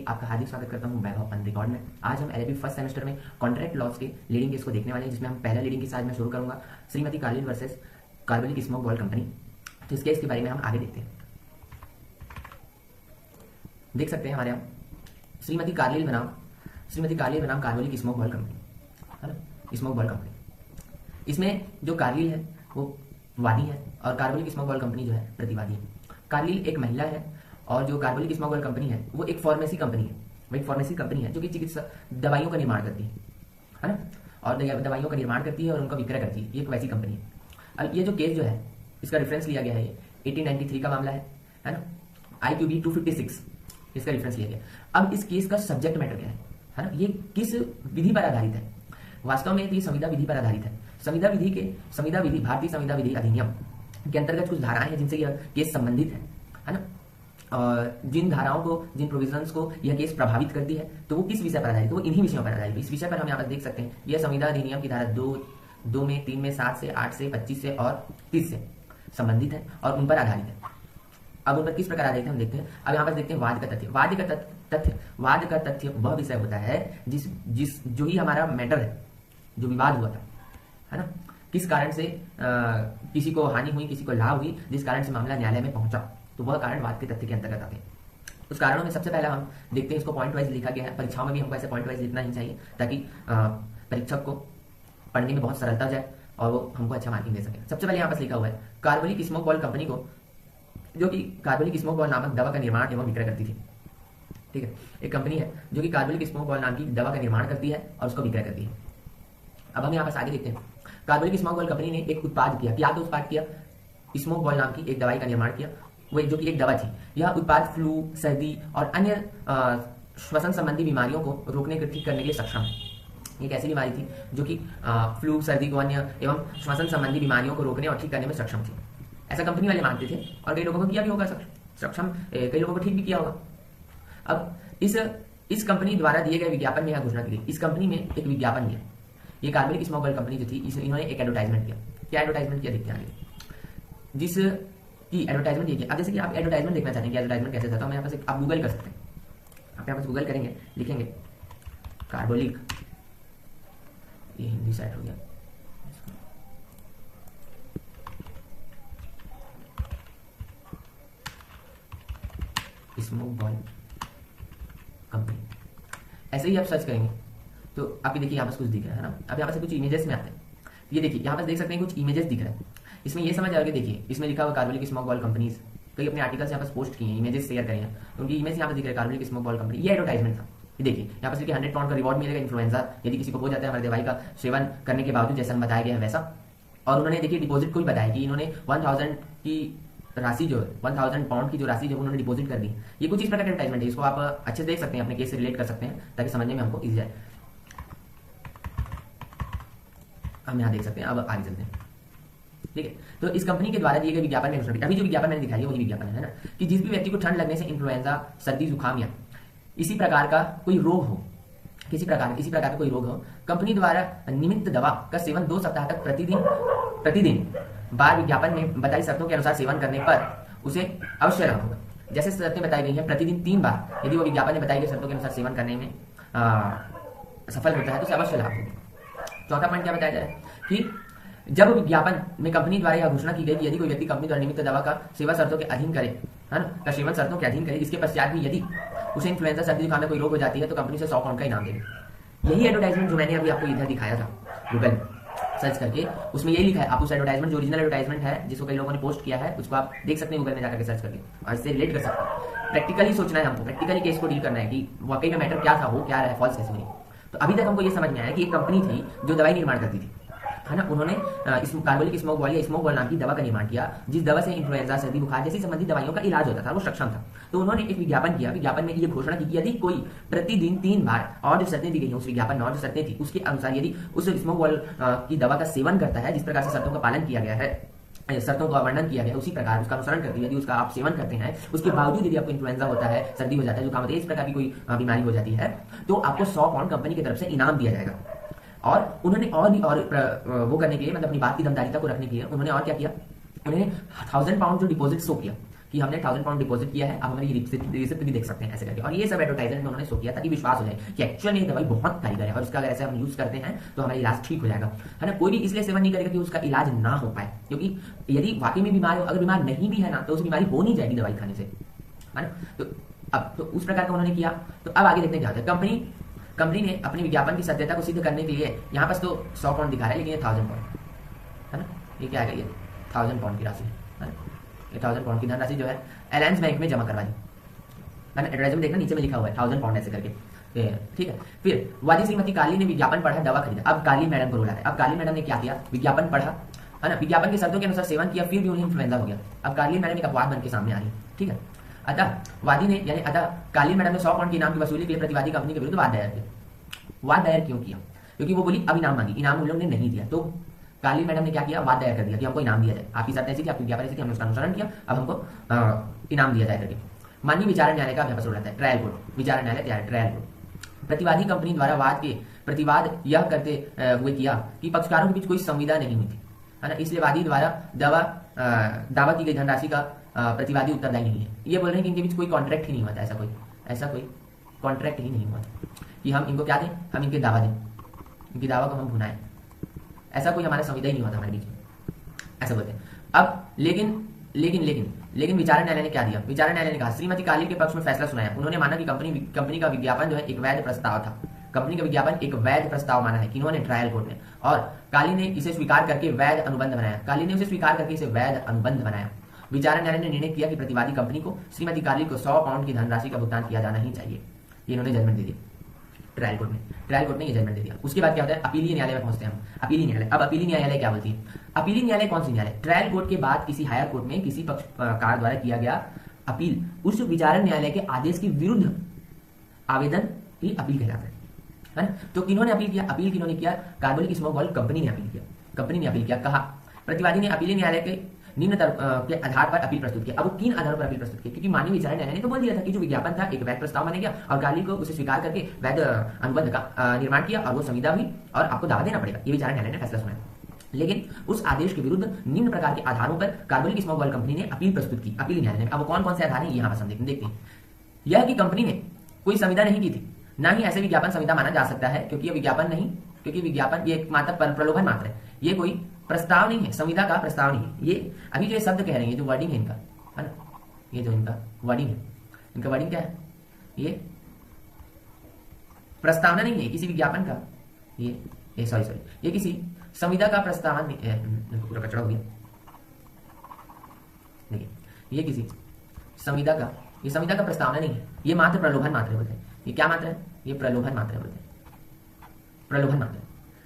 लिए आपका हार्दिक स्वागत करता हूं वैभव ऑन रिकॉर्ड में। आज हम एलएलबी फर्स्ट सेमेस्टर में कॉन्ट्रैक्ट लॉस के लीडिंग केस को देखने वाले हैं, जिसमें हम पहला लीडिंग केस आज मैं शुरू करूंगा, Shrimati Carlill versus carbolic smoke ball company. तो इस केस के बारे में हम आगे देखते हैं। देख सकते हैं हमारे यहाँ श्रीमती कार्लिल बनाम कार्बोलिक स्मोक बॉल कंपनी, है ना, स्मोक बॉल कंपनी। इसमें जो कार्लिल है वो वादी है और कार्बोलिक स्मोक बॉल कंपनी जो है प्रतिवादी है। कार्लिल एक महिला है और जो कार्बोलिक स्मोक बॉल कंपनी है वो एक फार्मेसी कंपनी है। वो एक फार्मेसी कंपनी है जो कि चिकित्सा दवाइयों का निर्माण करती है ना, और दवाइयों का निर्माण करती है और उनका विक्रय करती है। ये एक वैसी कंपनी है। अब ये जो केस जो है इसका रेफरेंस लिया गया है, ये 1893 का मामला है ना, IQB 256 इसका रेफरेंस लिया गया। अब इस केस का सब्जेक्ट मैटर क्या है ना, ये किस विधि पर आधारित है? वास्तव में ये संविदा विधि पर आधारित है। संविदा विधि भारतीय संविदा विधि अधिनियम के अंतर्गत कुछ धाराएं हैं जिनसे यह केस संबंधित है ना, और जिन धाराओं को, जिन प्रोविजंस को यह केस प्रभावित करती है, तो वो किस विषय पर आधारित है? वो इन्हीं विषयों पर आधारित है। इस विषय पर हम यहाँ पर देख सकते हैं, यह संविदा अधिनियम की धारा 2 में, 3 में, 7 से, 8 से, 25 से और 30 से संबंधित है और उन पर आधारित है। अब उन पर किस प्रकार आधारित है हम देखते हैं। अब यहाँ पर देखते हैं वाद का तथ्य वह विषय होता है जिस जो ही हमारा मैटर है, जो विवाद हुआ था, है ना, किस कारण से किसी को हानि हुई, किसी को लाभ हुई, जिस कारण से मामला न्यायालय में पहुंचा, तो वह कारण वाद के तथ्य के अंतर्गत आते हैं। उस कारणों में सबसे पहला हम देखते हैं, इसको पॉइंट वाइज लिखा गया है। परीक्षाओं में भी हमको ऐसे पॉइंट वाइज लिखना ही चाहिए ताकि परीक्षक को पढ़ने में बहुत सरलता जाए और वो हमको अच्छा मार्किंग दे सके। सबसे पहले यहाँ पर लिखा हुआ है, कार्बोलिक स्मोक बॉल कंपनी को, जो कि कार्बोलिक स्मोक बॉल नामक दवा का निर्माण एवं विक्रय करती थी। ठीक है, एक कंपनी है जो कि कार्बोलिक स्मोक बॉल नाम की दवा का निर्माण करती है और उसको विक्रय करती है। अब हम यहाँ पर आगे देखते हैं, कार्बोलिक स्मोक बॉल कंपनी ने एक उत्पाद किया। क्या तो उत्पाद किया? स्मोक बॉल नाम की एक दवाई का निर्माण किया, वो जो कि एक दवा थी। यह उत्पाद फ्लू, सर्दी और अन्य श्वसन संबंधी बीमारियों को रोकने ठीक करने के लिए सक्षम है। एक ऐसी बीमारी थी जो कि फ्लू, सर्दी को अन्य एवं श्वसन संबंधी बीमारियों को रोकने और ठीक करने में सक्षम थी। ऐसा कंपनी वाले मानते थे और कई लोगों को किया भी होगा सक्षम, कई लोगों को ठीक भी किया होगा। अब इस कंपनी द्वारा दिए गए विज्ञापन में यह घोषणा की गई। इस कंपनी में एक विज्ञापन दिया, ये कार्बोलिक स्मोक बॉल कंपनी जो थी, इन्होंने एक एडवर्टाइजमेंट किया। क्या एडवर्टाइजमेंट किया देखते हैं आगे। जिसकी एडवर्टाइजमेंट ये किया। अब जैसे कि आप एडवर्टाइजमेंट देखना चाहते हैं कि एडवर्टाइजमेंट कैसे था, तो हम यहाँ पर आप गूगल कर सकते हैं। आप यहाँ पर गूगल करेंगे, लिखेंगे कार्बोलिक, ये हिंदी साइट हो गया, स्मोक बॉल कंपनी, ऐसे ही आप सर्च करेंगे तो आपके देखिए यहाँ पर कुछ दिख रहा है ना। अब यहाँ पर कुछ इमेजेस में आते हैं, ये देखिए यहाँ पर देख सकते हैं कुछ इमेजेस दिख रहे हैं। इसमें ये समझ आ गया, देखिए इसमें लिखा हुआ कार्बोलिक स्मोक बॉल कंपनीज, कई अपने आर्टिकल्स यहाँ पर पोस्ट किए हैं, इमेजेस शेयर करें हैं, तो उनकी इमेज यहाँ पर दिख रहा है कार्बोलिक स्मोक बॉल कंपनी। ये एडवर्टाइजमेंट था। ये देखिए यहाँ पर लिखिए 100 पाउंड का रिवॉर्ड मिलेगा इन्फ्लुएंजा यदि किसी को हो जाता है हमारे दवाई का सेवन करने के बावजूद, जैसा बताया गया है वैसा। और उन्होंने देखिए डिपॉजिट को भी बताया कि इन्होंने 1000 की राशि जो है, 1000 पाउंड की जो राशि जो उन्होंने डिपॉजिट कर दी। ये कुछ इस प्रकार का एडवर्टाइजमेंट है, इसको आप अच्छे से देख सकते हैं, अपने केस से रिलेट कर सकते हैं ताकि समझने में हमको इजी जाए। हम यहाँ देख सकते हैं। अब आगे चलते हैं, ठीक है। तो इस कंपनी के द्वारा दिए गए विज्ञापन में घोषणा, अभी जो विज्ञापन मैंने दिखाई है वही विज्ञापन है ना, कि जिस भी व्यक्ति को ठंड लगने से इन्फ्लुएंजा, सर्दी, जुकाम या इसी प्रकार का कोई रोग हो, किसी प्रकार का कोई रोग हो, कंपनी द्वारा निमित्त दवा का सेवन 2 सप्ताह तक प्रतिदिन बार विज्ञापन में बताई शर्तों के अनुसार सेवन करने पर उसे अवश्य लाभ होगा। जैसे शर्तें बताई गई हैं, प्रतिदिन 3 बार यदि वो विज्ञापन में बताई गई शर्तों के अनुसार सेवन करने में सफल होता है तो उसे अवश्य लाभ होगा। चौथा पॉइंट क्या बताया जाए कि जब विज्ञापन में कंपनी द्वारा यह घोषणा की गई कि यदि कोई व्यक्ति कंपनी द्वारा निमित्त दवा का सेवन शर्तों के अधीन करे, है ना, का सेवन शर्तों के अधीन करे, इसके पश्चात भी यदि उसे इन्फ्लुएंजा, सर्दी, जुकाम में कोई रोग हो जाती है तो कंपनी से 100 पाउंड का इनाम देगी। यही एडवर्टाइजमेंट जो मैंने अभी आपको इधर दिखाया था गूगल सर्च करके, उसमें यही लिखा है। आप उस एडवर्टाइजमेंट, जो ओरिजिनल एडवर्टाइजमेंट है जिसको कई लोगों ने पोस्ट किया है, उसको आप देख सकते हैं गूगल में जाकर सर्च करके और इससे रिलेट कर सकते हैं। प्रैक्टिकली सोचना है हमको, प्रैक्टिकली केस को डील करना है कि वाकई में मैटर क्या था, हो क्या रहा है, फॉल्स कैसे हुई। तो अभी तक हमको ये समझ में आया कि एक कंपनी थी जो दवाई निर्माण करती थी, है ना, उन्होंने कार्बोलिक स्मोक बॉल या स्मोक बॉल नाम की दवा का निर्माण किया, जिस दवा से इन्फ्लुएंजा, सर्दी, बुखार जैसी संबंधित दवाइयों का इलाज होता था, वो सक्षम था। तो उन्होंने एक विज्ञापन किया, विज्ञापन में ये घोषणा की कि यदि कोई प्रतिदिन 3 बार, और जो शर्तें दी गई हैं उस विज्ञापन में, और जो शर्तें थी उसके अनुसार यदि उस स्मोक बॉल की दवा का सेवन करता है, जिस प्रकार से शर्तों का पालन किया गया है, शर्तों का वर्णन किया गया, उसी प्रकार उसका अनुसरण करती है, यदि उसका आप सेवन करते हैं, उसके बावजूद यदि आपको इन्फ्लुएंजा होता है, सर्दी हो जाता है, जुकाम होता है, इस प्रकार की कोई बीमारी हो जाती है, तो आपको 100 पाउंड कंपनी की तरफ से इनाम दिया जाएगा। और उन्होंने और वो करने के लिए, मतलब अपनी बात की दमदारिता को रखने के लिए उन्होंने और क्या किया, उन्होंने 1000 पाउंड जो डिपॉजिट शो किया कि हमने 1000 पाउंड डिपॉजिट किया है, अब हमारी रिसिप्ट भी देख सकते हैं ऐसे करके। और ये सब एडवर्टाइजमेंट में उन्होंने शो किया ताकि विश्वास हो जाए कि एक्चुअल में ये दवाई बहुत कारगर है और इसका अगर ऐसे हम यूज करते हैं तो हमारा इलाज ठीक हो जाएगा, है ना। कोई भी इसलिए सेवन नहीं करेगा कि उसका इलाज ना हो पाए, क्योंकि यदि वाकई में बीमार हो, अगर बीमार नहीं भी है ना तो उस बीमारी हो नहीं जाएगी दवाई खाने से, है ना। तो अब तो उस प्रकार का उन्होंने किया। तो अब आगे देखते हैं क्या होता है। कंपनी ने अपने विज्ञापन की सत्यता को सिद्ध करने के लिए यहाँ पास तो 100 पाउंड दिखा रहा है, लेकिन ये 1000 पाउंड है ना, ये क्या है, ये 1000 पाउंड की राशि है ना, ये 1000 पाउंड की धनराशि जो है अलायंस बैंक में जमा करवा दी, है ना। एडवर्टाइजमेंट देखना नीचे में लिखा हुआ है 1000 पाउंड ऐसे करके, ठीक है। फिर वादी श्रीमती काली ने विज्ञापन पढ़ा, दवा खरीदा। अब काली मैडम को रोला है। अब काली मैडम ने क्या किया, विज्ञापन पढ़ा, है ना, विज्ञापन के शर्तों के अनुसार सेवन किया, फिर भी उन्हें इन्फ्लुएंजा हो गया। अब काली मैडम एक अपवाद बन के सामने आ रही है, ठीक है। अतः वादी ने यानी अतः काली मैडम ने 100 पाउंड की इनाम की वसूली के लिए प्रतिवादी कंपनी के विरुद्ध वाद दायर किया। वाद दायर क्यों किया, क्योंकि वो बोली अब इनाम मांगी, इनाम उन लोगों ने नहीं दिया, तो काली मैडम ने क्या किया, वाद दायर कर दिया कि हमको इनाम दिया जाए। आपकी शर्त ऐसी थी, आपकी विज्ञापन ऐसी थी, हमने उसका अनुसरण किया, अब हमको इनाम दिया जाए करके। माननीय विचारण न्यायालय का वापस उड़ाता है, ट्रायल कोर्ट, विचारण न्यायालय ट्रायल कोर्ट। प्रतिवादी कंपनी द्वारा वाद के प्रतिवाद यह करते हुए किया कि पक्षकारों के बीच कोई संविदा नहीं हुई थी, है ना, इसलिए वादी द्वारा दावा की गई धनराशि का प्रतिवादी उत्तरदायी नहीं है। ये बोल रहे हैं कि इनके बीच कोई कॉन्ट्रैक्ट ही नहीं हुआ था, ऐसा कोई कॉन्ट्रैक्ट ही नहीं हुआ था कि हम इनको क्या दें, हम इनके दावा दें, इनकी दावा को हम भुनाएं, ऐसा कोई हमारा संविदा ही नहीं हुआ था हमारे बीच में, ऐसा बोलते हैं। अब लेकिन विचारण न्यायालय ने क्या दिया, विचारण न्यायालय ने कहा श्रीमती काली के पक्ष में फैसला सुनाया। उन्होंने माना कि कंपनी का विज्ञापन जो है एक वैध प्रस्ताव था, कंपनी का विज्ञापन एक वैध प्रस्ताव माना है किन्होंने, ट्रायल कोर्ट ने, और काली ने इसे स्वीकार करके वैध अनुबंध बनाया, काली ने उसे स्वीकार करके इसे वैध अनुबंध बनाया। विचारण न्यायालय ने निर्णय किया कि प्रतिवादी कंपनी को श्रीमती काली को 100 पाउंड की धनराशि का भुगतान किया जाना ही चाहिए। ये इन्होंने जजमेंट दे दिया ट्रायल कोर्ट ने ये जजमेंट दे दिया। उसके बाद क्या होता है, अपीलीय न्यायालय में पहुंचते हैं हम। अपीलीय न्यायालय, अब अपीलीय न्यायालय क्या बोलती है, अपीलीय न्यायालय कौन सी न्यायालय, ट्रायल कोर्ट के बाद किसी हायर कोर्ट में किसी पक्षकार द्वारा किया गया अपील उस विचारण न्यायालय के आदेश के विरुद्ध आवेदन ही अपील कहलाता है ना। तो किन्होंने अपील किया, अपील किन्होंने किया, कार्बोलिक स्मोक ऑयल कंपनी ने अपील किया, कहा प्रतिवादी ने अपीलीय न्यायालय के निम्न के आधार पर अपील प्रस्तुत किया। अब वो किन आधारों पर अपील प्रस्तुत किया, क्योंकि माननीय विचारण न्यायालय ने तो बोल दिया था कि जो विज्ञापन था एक वैध प्रस्ताव माना गया और काली को उसे स्वीकार करके वैध अनुबंध का निर्माण किया और वो संविदा हुई और आपको दावा देना पड़ेगा, ये विचारण न्यायालय ने फैसला सुनाया। लेकिन उस आदेश के विरुद्ध निम्न प्रकार के आधारों पर कार्बोलिक स्मोक ऑयल कंपनी ने अपील प्रस्तुत की, अपील न्यायालय ने। अब कौन कौन से आधार हैं यहाँ पर हम देखते हैं। यह कि कंपनी ने कोई संविदा नहीं की थी, ना ही ऐसे विज्ञापन संविदा माना जा सकता है, क्योंकि ये विज्ञापन नहीं, क्योंकि विज्ञापन ये मात्र प्रलोभन मात्र है, ये कोई प्रस्ताव नहीं है, संविदा का प्रस्ताव नहीं है। ये अभी जो शब्द कह रहे हैं, जो वर्डिंग है इनका, है ना, ये जो इनका वर्डिंग है, इनका वर्डिंग क्या है, ये प्रस्तावना नहीं है किसी विज्ञापन का, ये सॉरी ये किसी संविदा का प्रस्ताव नहीं, पूरा कचरा हो गया, देखिए ये किसी संविदा का, ये संविदा का प्रस्तावना नहीं है, ये मात्र प्रलोभन मात्र बोलते हैं। ये क्या मात्र है, ये प्रलोभन मात्र बोलते हैं, प्रलोभन मात्र।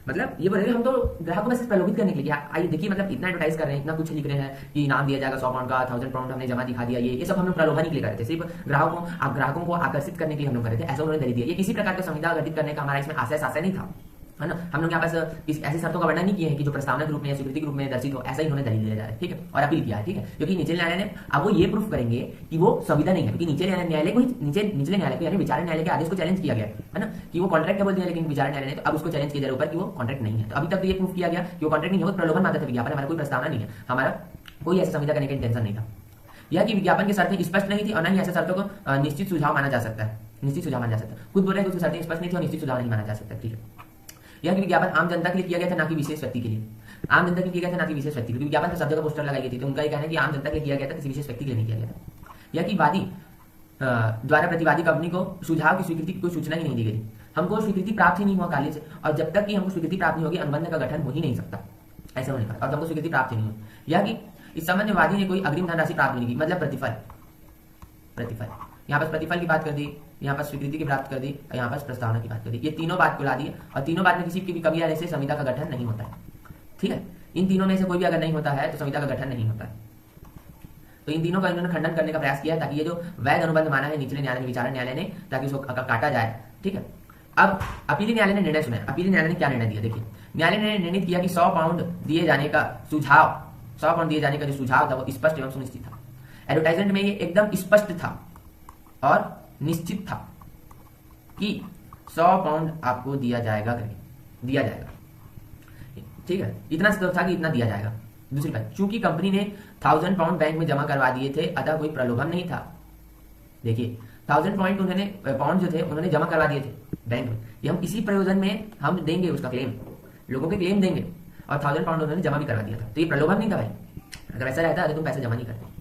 मतलब ये बोल रहे हैं हम तो ग्राहकों में सिर्फ प्रलोभित करने के लिए, आइए देखिए मतलब इतना एडवर्टाइज कर रहे हैं, इतना कुछ लिख रहे हैं कि इनाम दिया जाएगा 100 पाउंड का, 1000 पाउंड हमने जमा दिखा दिया, ये सब हम लोग प्रलोभन के लिए कर रहे थे, सिर्फ ग्राहकों को आकर्षित करने के लिए हम लोग कर रहे थे, ऐसा उन्होंने दे दिया। ये किसी प्रकार का संविदा गठित करने का हमारा इसमें आशय नहीं था, है ना। हम लोग यहाँ पास ऐसी शर्तों का वर्णन नहीं किए हैं कि जो प्रस्तावना के रूप में या स्वीकृति के रूप में दर्शित हो, ऐसा ही उन्होंने दलील दिया जा रहा है, ठीक है, और अपील किया है, ठीक है। क्योंकि निचले न्यायालय ने अब वो ये प्रूफ करेंगे कि वो संविदा नहीं है, क्योंकि निचले न्यायालय को यानी विचारण न्यायालय के आदेश को चैलेंज किया गया है ना, कि वो कॉन्ट्रैक्ट बोल दिया, लेकिन विचारण न्यायालय ने तो अब उसको चैलेंज किया जा रहा है कि वो कॉन्ट्रैक्ट नहीं है। तो अभी तक तो ये प्रूफ किया गया कि वो कॉन्ट्रैक्ट नहीं है, वो प्रलोभन मात्र था, विज्ञापन हमारा कोई प्रस्तावना नहीं है, हमारा कोई ऐसा संविदा करने का इंटेंशन नहीं था। यह कि विज्ञापन की शर्तें स्पष्ट नहीं थी और न ही ऐसे शर्तों को निश्चित सुझाव माना जा सकता है, निश्चित सुझाव माना जा सकता है, खुद बोल रहे हैं कि शर्तें स्पष्ट नहीं थी और निश्चित सुझाव नहीं माना जा सकता, ठीक है। यह कि विज्ञापन आम जनता के लिए किया गया था, ना कि विशेष व्यक्ति के लिए, आम जनता के लिए किया गया था, ना कि विशेष व्यक्ति के लिए। विज्ञापन तो सब जगह पोस्टर लगाई गई थी, तो उनका ये कहना है कि आम जनता के लिए किया गया था, किसी विशेष व्यक्ति के लिए नहीं किया गया था। यह कि वादी द्वारा प्रतिवादी कंपनी को सुझाव की स्वीकृति की कोई सूचना ही नहीं दी गई, हमको स्वीकृति प्राप्त ही नहीं हुआ काली से, और जब तक कि हमको स्वीकृति प्राप्त नहीं होगी अनुबंध का गठन हो ही नहीं सकता, ऐसा होने का, और हमको स्वीकृति प्राप्त ही नहीं हुई। यह कि इस संबंध में वादी ने कोई अग्रिम धनराशि प्राप्त नहीं की, मतलब प्रतिफल यहाँ पर प्रतिफल की बात कर दी, यहाँ पर स्वीकृति की बात कर दी, और यहाँ पर प्रस्तावना की बात कर दी, ये तीनों बात को ला दी, और तीनों बात में किसी की भी कमी आने से संविदा का गठन नहीं होता है, ठीक है। इन तीनों में से कोई भी अगर नहीं होता है तो संविदा का गठन नहीं होता है। तो इन तीनों का इन्होंने खंडन करने का प्रयास किया ताकि ये जो वैध अनुबंध माना है निचले न्यायालय ने, विचारण न्यायालय ने, ताकि उसको काटा जाए, ठीक है। अब अपीली न्यायालय ने निर्णय सुना, अपीली न्यायालय ने क्या निर्णय दिया, देखिए न्यायालय ने निर्णय किया कि 100 पाउंड दिए जाने का सुझाव, 100 पाउंड दिए जाने का जो सुझाव था वो स्पष्ट एवं सुनिश्चित था। एडवर्टाइजमेंट में ये एकदम स्पष्ट था और निश्चित था कि 100 पाउंड आपको दिया जाएगा, ठीक है, इतना था कि इतना दिया जाएगा, दूसरी बात, चूंकि कंपनी ने 1000 पाउंड बैंक में जमा करवा दिए थे, अतः कोई प्रलोभन नहीं था। देखिए 1000 पाउंड जो थे उन्होंने जमा करवा दिए थे बैंक में, ये हम इसी प्रयोजन में हम देंगे उसका क्लेम, लोगों के क्लेम देंगे, और 1000 पाउंड उन्होंने जमा भी करवा दिया था, तो ये प्रलोभन नहीं था भाई। अगर ऐसा रहता है तो तुम पैसे जमा नहीं करते।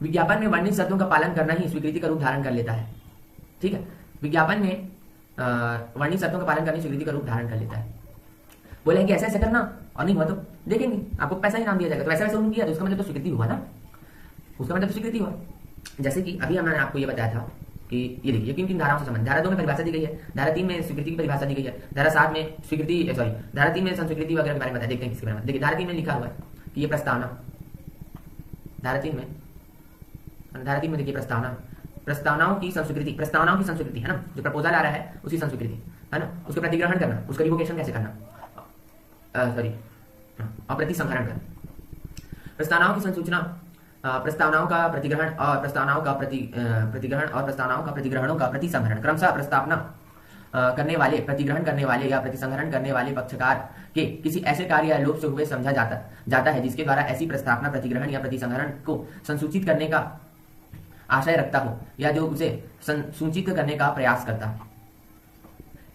विज्ञापन में वर्णित शर्तों का पालन करना ही स्वीकृति का रूप धारण कर लेता है। ठीक है, विज्ञापन में वर्णित शर्तों का पालन करनी स्वीकृति का रूप धारण कर लेता है। बोलेंगे ऐसा ऐसा करना, और नहीं हुआ तो देखेंगे आपको पैसा ही नाम दिया जाएगा, तो ऐसा वैसा उन्होंने किया तो उसका मतलब तो स्वीकृति हुआ ना, उसका मतलब तो स्वीकृति हुआ। जैसे कि अभी मैंने आपको ये बताया था कि ये देखिए किन किन धाराओं से संबंध, धारा 2 में परिभाषा दी गई है, धारा 3 में स्वीकृति की परिभाषा दी गई है, धारा 7 में स्वीकृति धारा 3 में संस्वीकृति वगैरह के बारे में बताया। देखते हैं किसके बारे में। देखिए धारा 3 में लिखा हुआ है कि ये प्रस्तावना, धारा 3 में देखिए प्रस्तावनाओं की संस्वीकृति है ना, जो प्रपोजल आ रहा है उसकी संस्वीकृति है ना, उसका प्रतिग्रहण करना, उसका रिवोकेशन कैसे करना, और प्रतिसंहरण करना, प्रस्तावनाओं की संसूचना, प्रस्तावनाओं का प्रतिग्रहण और प्रस्तावनाओं का प्रतिग्रहणों का प्रतिसंहरण, क्रमशः प्रस्तावना करने वाले, प्रतिग्रहण करने वाले या प्रतिसंहरण करने वाले पक्षकार के किसी ऐसे कार्य या लोभ से हुए समझा जाता है जिसके द्वारा ऐसी प्रस्तावना, प्रतिग्रहण या प्रतिसंहरण को संसूचित करने का आशय रखता हो या जो उसे संसूचित करने का प्रयास करता है।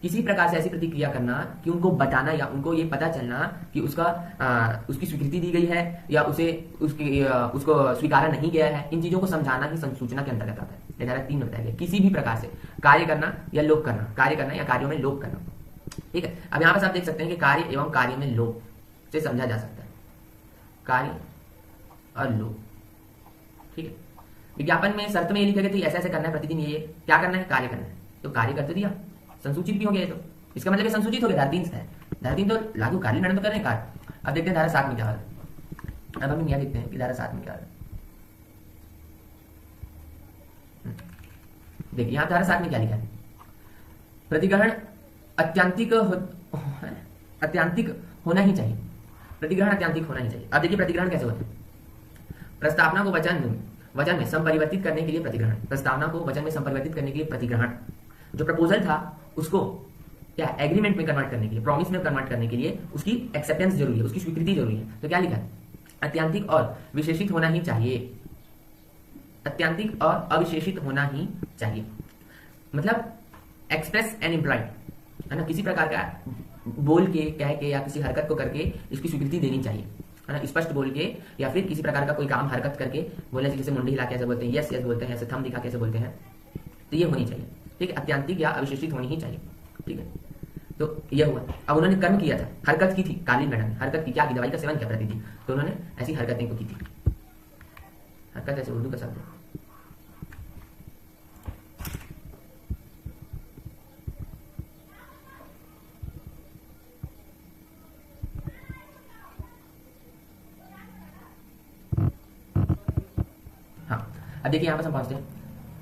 किसी प्रकार से ऐसी प्रतिक्रिया करना कि उनको बताना या उनको ये पता चलना कि उसकी स्वीकृति दी गई है या उसको स्वीकारा नहीं गया है, इन चीजों को समझाना ही संसूचना के अंतर्गत आता है। धारा 3 में बताया गया किसी भी प्रकार से कार्य करना या लोभ करना, कार्य करना या कार्यों में लोभ करना। ठीक है, अब यहाँ पर आप देख सकते हैं कि कार्य एवं कार्य में लोभ से समझा जा सकता है, कार्य और लोभ। ठीक है, विज्ञापन में शर्त में ये लिखा गया था ऐसा ऐसा करना है, प्रतिदिन ये क्या करना है, कार्य करना है, तो कार्य करते दिया, संसूचित भी हो गया, तो इसका मतलब ये संसूचित हो गया। धारा 3 है, धारा 3 तो लागू कार्य मैडम तो कर रहे हैं कार्य। अब देखते हैं धारा 7 में क्या है। अब हम यहाँ देखते हैं कि धारा 7 में क्या है। देखिए यहाँ धारा 7 में क्या लिखा है, प्रतिग्रहण अत्यंतिक होना ही चाहिए, प्रतिग्रहण अत्यंतिक होना ही चाहिए। अब देखिए प्रतिग्रहण कैसे होता है, प्रस्तावना को वचन में संपरिवर्तित करने के लिए प्रतिग्रहण, प्रस्तावना को वचन में संपरिवर्तित करने के लिए प्रतिग्रहण, जो प्रपोजल था उसको क्या एग्रीमेंट में कन्वर्ट करने के लिए, प्रॉमिस में कन्वर्ट करने के लिए उसकी एक्सेप्टेंस जरूरी है, उसकी स्वीकृति जरूरी है। तो क्या लिखा है, अत्यंतिक और विशेषित होना ही चाहिए, अत्यंतिक और अविशेषित होना ही चाहिए, मतलब एक्सप्रेस एंड इम्प्लाइड है ना, किसी प्रकार का बोल के, कह के या किसी हरकत को करके इसकी स्वीकृति देनी चाहिए है ना, स्पष्ट बोल के या फिर किसी प्रकार का कोई काम हरकत करके बोलने से, जैसे मुंडी हिला कैसे बोलते हैं, यस यस बोलते हैं, ऐसे थंब दिखा कैसे बोलते हैं, तो ये होनी चाहिए। ठीक है, अत्यंतिक या अविशेषित होनी ही चाहिए। ठीक है, तो यह हुआ। अब उन्होंने कर्म किया था, हरकत की थी, कालीन मैडम ने हरकत की, क्या की, दवाई का सेवन किया प्रतिदिन, तो उन्होंने ऐसी हरकतें को की थी। हरकत ऐसे उर्दू का शब्द है। अब देखिए यहाँ पर हम पहुंचते हैं,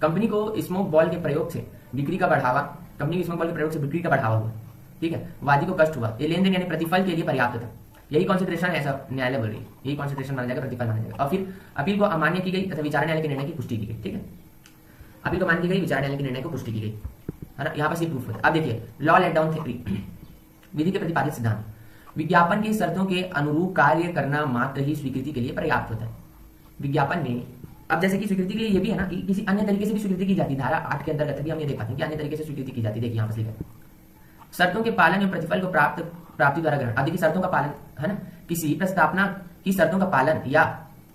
कंपनी को स्मोक बॉल के प्रयोग से बिक्री का बढ़ावा, कंपनी को स्मोक बॉल के प्रयोग से बिक्री का बढ़ावा हुआ। ठीक है, वादी को कष्ट हुआ, ये लेन देन यानी प्रतिफल के लिए पर्याप्त था, यही कॉन्सेंट्रेशन है, ऐसा न्यायालय बोल रही है, यही कॉन्सेंट्रेशन माना जाएगा, प्रतिफल माना जाएगा। और फिर अपील को अमान्य की गई तथा विचार न्यायालय के निर्णय की पुष्टि की गई। ठीक है, अपील को मान्य की गई, विचार न्यायालय के निर्णय को पुष्टि की गई है ना, यहाँ पर प्रूफ होता है। अब देखिए लॉ लेट डाउन थ्योरी, विधि के प्रतिपादित सिद्धांत, विज्ञापन की शर्तों के अनुरूप कार्य करना मात्र ही स्वीकृति के लिए पर्याप्त होता है। विज्ञापन में अब जैसे कि स्वीकृति के लिए ये भी है ना कि किसी अन्य तरीके से भी स्वीकृति की जाती है, धारा 8 के अंतर्गत भी हम ये देख पाते हैं कि अन्य तरीके से स्वीकृति की जाती है। देखिए यहाँ पर लिखा है शर्तों के पालन एवं प्रतिफल को प्राप्ति द्वारा ग्रहण। अब देखिए शर्तों का पालन है ना, किसी प्रस्तावना की शर्तों का पालन या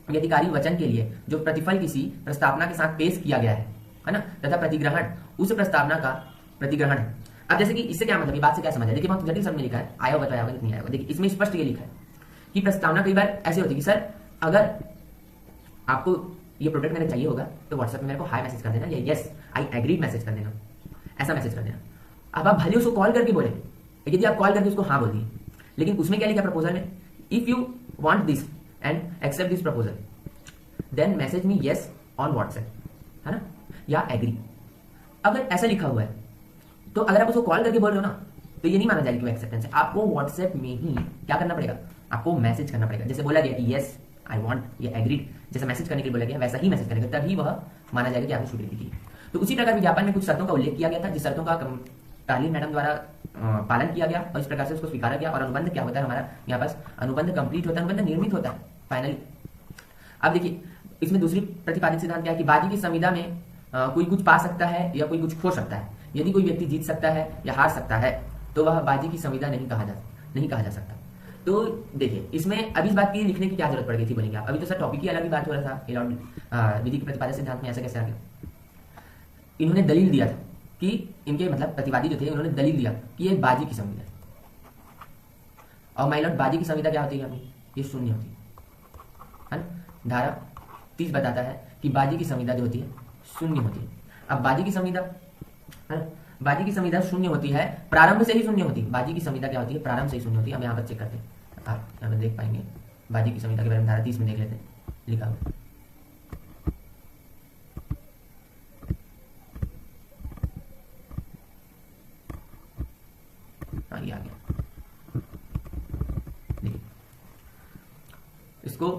अधिकारी वचन के लिए जो प्रतिफल किसी प्रस्तावना के साथ पेश किया गया है ना, तथा प्रतिग्रहण उस प्रस्तावना का प्रतिग्रहण है। अब जैसे कि इससे क्या मतलब, बात से क्या समझ है, देखिए बहुत जटिल शब्द में लिखा है, आया होगा तो आया होगा, नहीं आया होगा। देखिए इसमें स्पष्ट ये लिखा है कि प्रस्तावना कई बार ऐसे होती है कि सर अगर आपको ये प्रोडक्ट मेरे चाहिए होगा तो व्हाट्सएप में मेरे को हाई मैसेज कर देना या यस आई एग्री मैसेज कर देना, ऐसा मैसेज कर देना। अब आप भले उसको कॉल करके बोले, यदि आप कॉल करके उसको हाँ बोल दिए, लेकिन उसमें क्या लिखा प्रपोजल में, if you want this and accept this proposal then message me yes on WhatsApp है ना, या एग्री। अगर ऐसा लिखा हुआ है तो अगर आप उसको कॉल करके बोल रहे हो ना तो ये नहीं माना जाएगा कि वो एक्सेप्टेंस है, आपको व्हाट्सएप में ही क्या करना पड़ेगा, आपको मैसेज करना पड़ेगा। जैसे बोला गया कि यस आई वांट या एग्रीड, जैसा मैसेज करने के लिए बोला गया वैसा ही मैसेज करेगा, तभी वह माना जाएगा कि आपने स्वीकृति की। तो उसी प्रकार विज्ञापन में कुछ शर्तों का उल्लेख किया गया था, जिस शर्तों का कार्लिन मैडम द्वारा पालन किया गया और इस प्रकार से उसको स्वीकारा गया। और अनुबंध क्या होता है हमारा यहाँ पास, अनुबंध कंप्लीट होता है, अनुबंध निर्मित होता है फाइनली। अब देखिए इसमें दूसरी प्रतिपादित सिद्धांत क्या है कि बाजी की संविदा में कोई कुछ पा सकता है या कोई कुछ खो सकता है। यदि कोई व्यक्ति जीत सकता है या हार सकता है तो वह बाजी की संविदा नहीं कहा जा सकता। तो देखिए इसमें अभी इस बात की लिखने की क्या जरूरत पड़ गई थी बोलेंगे आप, अभी तो सर टॉपिक की अलग ही बात हो रहा था। विधि के प्रतिपादक सिद्धांत में ऐसा कैसे आ गया? इन्होंने दलील दिया था कि इनके मतलब प्रतिवादी जो थे उन्होंने दलील दिया कि ये बाजी की संविदा है। और माय लॉर्ड बाजी की संविदा क्या होती है अपनी, ये शून्य होती है ना। धारा 30 बताता है कि बाजी की संविदा जो होती है शून्य होती है। अब बाजी की संविदा है ना, बाजी की संविदा शून्य होती है, प्रारंभ से ही शून्य होती है। बाजी की संविदा क्या होती है, प्रारंभ से ही शून्य होती है। हम यहाँ पर चेक करते हैं, आप यहाँ पर देख पाएंगे बाजी की संविदा के बारे में धारा 30 में देख लेते हैं लिखा हुआ। हाँ ये आ गया, देखिए इसको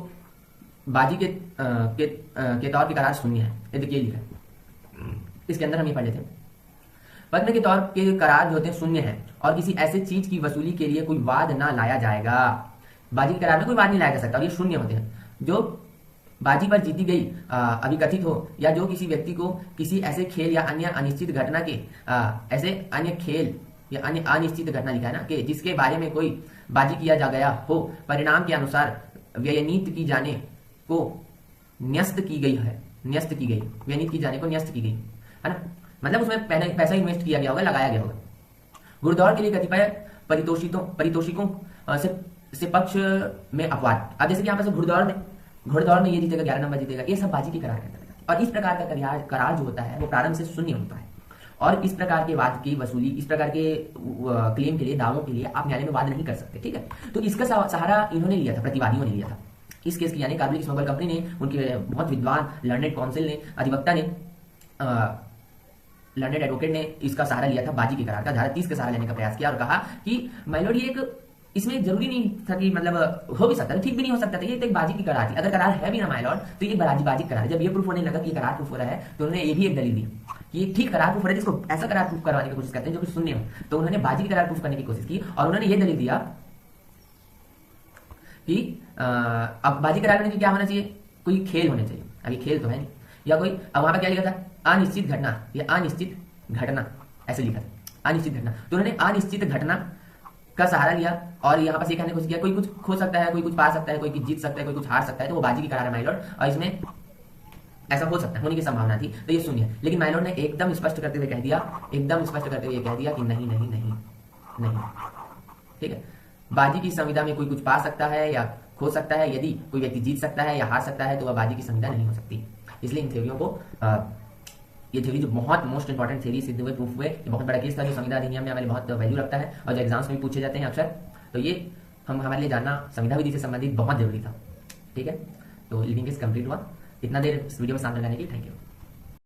बाजी के तौर के करार शून्य है, ये देखिए लिखा है। इसके अंदर हम ये पढ़ लेते हैं, पद में के तौर के करार जो होते हैं शून्य है और किसी ऐसे चीज की वसूली के लिए कोई वाद ना लाया जाएगा। बाजी के करार में कोई वाद नहीं लाया जा सकता और ये शून्य होते हैं। जो बाजी पर जीती गई अभिकथित हो या जो किसी व्यक्ति को किसी ऐसे खेल या अन्य अनिश्चित घटना के ऐसे अन्य खेल या अन्य अनिश्चित घटना लिखा है ना कि जिसके बारे में कोई बाजी किया जा गया हो, परिणाम के अनुसार व्ययनीत की जाने को न्यस्त की गई है, न्यस्त की गई, व्ययनीत की जाने को न्यस्त की गई है ना, मतलब उसमें पैसा इन्वेस्ट किया गया होगा, लगाया गया होगा। घुड़दौड़ के लिए कतिपय परितोषिकों से पक्ष में अपवाद। अब जैसे कि यहाँ पर घुड़दौड़ में ये जीतेगा, 11 नंबर जीतेगा, ये सब बाजी के करार के अंतर्गत। और इस प्रकार का करार जो होता है वो प्रारंभ से शून्य होता है। और इस प्रकार के वाद की वसूली, इस प्रकार के क्लेम के लिए, दावों के लिए आप न्यायालय में वाद नहीं कर सकते, ठीक है। तो इसका सहारा इन्होंने लिया था, प्रतिवादियों ने लिया था इस केस की, यानी कार्बलिक स्मगल कंपनी ने, उनके बहुत विद्वान लर्नेड काउंसिल ने, अधिवक्ता ने, लर्नेड एडवोकेट ने इसका सहारा लिया था, बाजी के करार का, धारा 30 का सहारा लेने का प्रयास किया और कहा कि माय लॉर्ड ये एक, इसमें जरूरी नहीं था कि मतलब हो भी सकता था, ठीक भी नहीं हो सकता था, ये तो एक बाजी की करार थी। अगर करार है भी ना माय लॉर्ड तो ये बाजी करार है। जब ये प्रूफ होने लगा कि करार प्रूफ हो रहा है तो उन्होंने ये भी एक दलील दी कि ठीक करार प्रूफ हो रहा है, जिसको ऐसा करार प्रूफ करवाने की कोशिश करते हैं जो कुछ शून्य हो, तो उन्होंने बाजी की करार प्रूफ करने की कोशिश की और उन्होंने ये दलील दिया कि अब बाजी करार होने के क्या होना चाहिए, कोई खेल होने चाहिए। अभी खेल तो है नहीं, या कोई, अब वहां पर क्या लिखा था, अनिश्चित घटना, या अनिश्चित घटना ऐसे लिखा था, अनिश्चित घटना। तो उन्होंने अनिश्चित घटना का सहारा लिया और यहाँ पर ये कहने की कोशिश किया कोई कुछ खो सकता है, कोई कुछ पा सकता है, कोई कुछ जीत सकता है, कोई कुछ हार सकता है, तो वो बाजी की करार है माय लॉर्ड, और इसमें ऐसा हो सकता है, होने की संभावना थी, तो ये शून्य है। लेकिन माय लॉर्ड ने एकदम स्पष्ट करते हुए कह दिया, एकदम स्पष्ट करते हुए कह दिया कि नहीं नहीं नहीं नहीं, ठीक है। बाजी की संविदा में कोई कुछ पा सकता है या खो सकता है, यदि कोई व्यक्ति जीत सकता है या हार सकता है तो वह बाजी की संविदा नहीं हो सकती। इसलिए इन थ्योरियों को ये थ्योरी जो बहुत मोस्ट इंपॉर्टेंट थ्योरी सिद्ध हुए, प्रूफ हुए, ये बहुत बड़ा केस था जो संविदा अधिनियम में हमारे बहुत वैल्यू रखता है और जो एग्जाम्स में भी पूछे जाते हैं अक्सर, तो ये हमारे लिए जानना संविधा विधि से संबंधित बहुत जरूरी था, ठीक है। तो लिविंग केस कंप्लीट हुआ। इतना देर इस वीडियो में सामने लाने के लिए थैंक यू।